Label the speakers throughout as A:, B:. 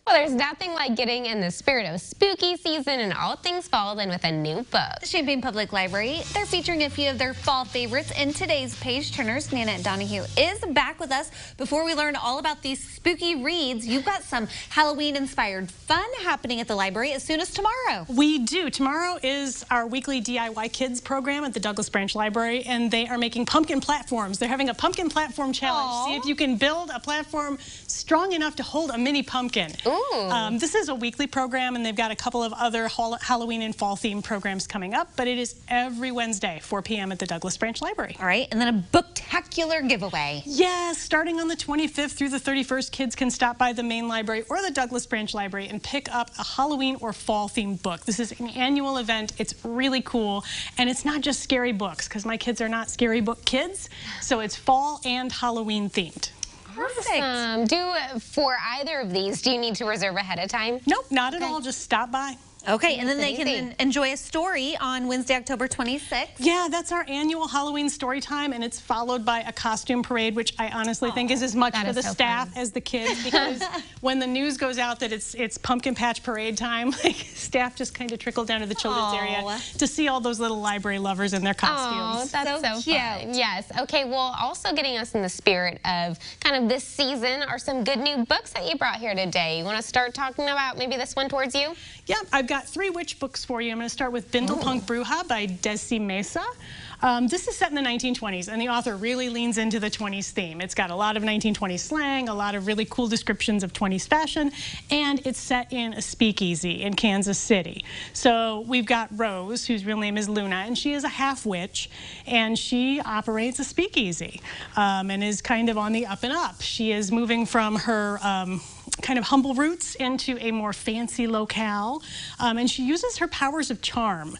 A: Well, there's nothing like getting in the spirit of spooky season and all things fall then with a new book.
B: The Champaign Public Library, they're featuring a few of their fall favorites in today's page turners. Nana Donahue is back with us. Before we learn all about these spooky reads, you've got some Halloween-inspired fun happening at the library as soon as tomorrow.
C: We do. Tomorrow is our weekly DIY Kids program at the Douglas Branch Library, and they are making pumpkin platforms. They're having a pumpkin platform challenge.
B: Aww.
C: See if you can build a platform strong enough to hold a mini pumpkin. This is a weekly program, and they've got a couple of other Halloween and fall themed programs coming up, but it is every Wednesday, 4 p.m. at the Douglas Branch Library.
B: All right, and then a booktacular giveaway.
C: Yes, starting on the 25th through the 31st, kids can stop by the main library or the Douglas Branch Library and pick up a Halloween or fall themed book. This is an annual event. It's really cool, and it's not just scary books, because my kids are not scary book kids, so it's fall and Halloween themed.
B: Perfect.
A: For either of these, do you need to reserve ahead of time?
C: Nope, not at all. Just stop by.
B: Okay, and then they can enjoy a story on Wednesday, October 26th.
C: Yeah, that's our annual Halloween story time, and it's followed by a costume parade, which I honestly think is as much for the staff as the kids, because when the news goes out that it's pumpkin patch parade time, like, staff just kind of trickle down to the children's area to see all those little library lovers in their costumes.
A: Oh, that's so cute. Fun. Yes. Okay, well, also getting us in the spirit of kind of this season are some good new books that you brought here today. You want to start talking about maybe this one towards you?
C: Yeah, I've got 3 witch books for you. I'm going to start with Bindlepunk Bruja by Desi Mesa. This is set in the 1920s, and the author really leans into the 20s theme. It's got a lot of 1920s slang, a lot of really cool descriptions of 20s fashion, and it's set in a speakeasy in Kansas City. So we've got Rose, whose real name is Luna, and she is a half-witch, and she operates a speakeasy and is kind of on the up and up. She is moving from her kind of humble roots into a more fancy locale, and she uses her powers of charm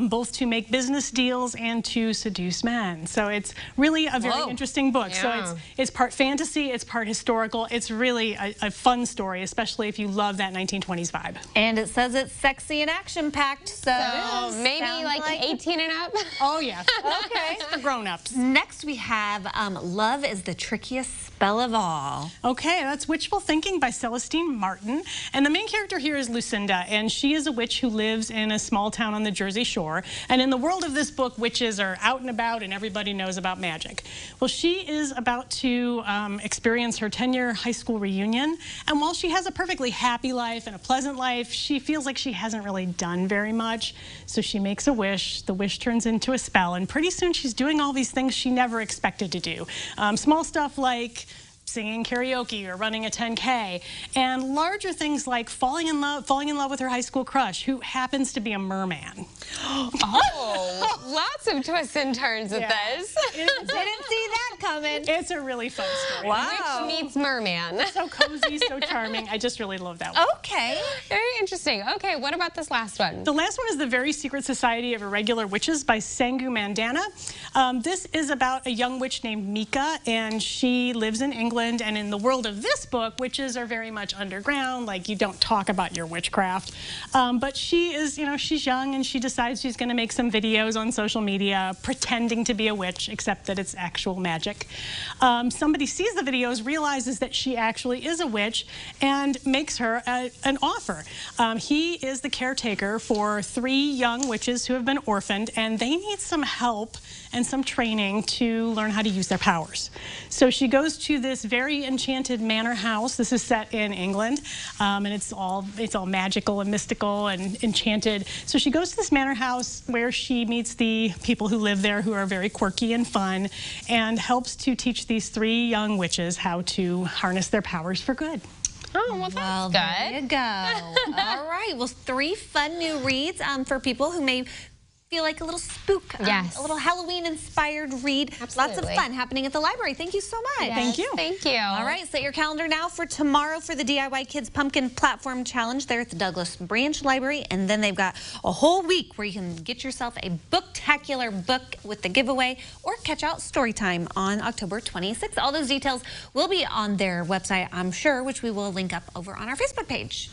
C: both to make business deals and to seduce men. So it's really a very interesting book.
A: Yeah.
C: So it's part fantasy, it's part historical. It's really a fun story, especially if you love that 1920s vibe.
B: And it says it's sexy and action-packed, so
A: maybe like 18 and up?
C: Oh yeah.
B: Okay.
C: It's for grown-ups.
B: Next we have Love is the Trickiest Spell of All.
C: Okay, that's Witchful Thinking by Celestine Martin. And the main character here is Lucinda, and she is a witch who lives in a small town on the Jersey Shore. And in the world of this book, witches are out and about, and everybody knows about magic. Well, she is about to experience her 10-year high school reunion. And while she has a perfectly happy life and a pleasant life, she feels like she hasn't really done very much. So she makes a wish. The wish turns into a spell, and pretty soon she's doing all these things she never expected to do. Small stuff like singing karaoke or running a 10K, and larger things like falling in love with her high school crush, who happens to be a merman.
A: Oh, lots of twists and turns with this.
B: Didn't see that coming.
C: It's a really fun story.
A: Wow. Witch meets merman.
C: So cozy, so charming. I just really love that one.
B: Okay.
A: Very interesting. Okay, what about this last one?
C: The last one is The Very Secret Society of Irregular Witches by Sengu Mandana. This is about a young witch named Mika, and she lives in England. And in the world of this book, witches are very much underground, like you don't talk about your witchcraft. But she is, she's young, and she decides she's going to make some videos on social media pretending to be a witch, except that it's actual magic. Somebody sees the videos, realizes that she actually is a witch, and makes her an offer. He is the caretaker for 3 young witches who have been orphaned, and they need some help and some training to learn how to use their powers. So she goes to this very enchanted manor house. This is set in England, and it's all magical and mystical and enchanted. So she goes to this manor house where she meets the people who live there, who are very quirky and fun, and helps to teach these 3 young witches how to harness their powers for good.
A: Oh, well, that's good.
B: There you go. All right. Well, 3 fun new reads for people who may feel like a little spook,
A: yes,
B: a little Halloween-inspired read.
A: Absolutely.
B: Lots of fun happening at the library. Thank you so much.
A: Yes,
C: thank you.
A: Thank you.
B: All right, set your calendar now for tomorrow for the DIY Kids Pumpkin Platform Challenge there at the Douglas Branch Library. And then they've got a whole week where you can get yourself a booktacular book with the giveaway or catch out story time on October 26th. All those details will be on their website, I'm sure, which we will link up over on our Facebook page.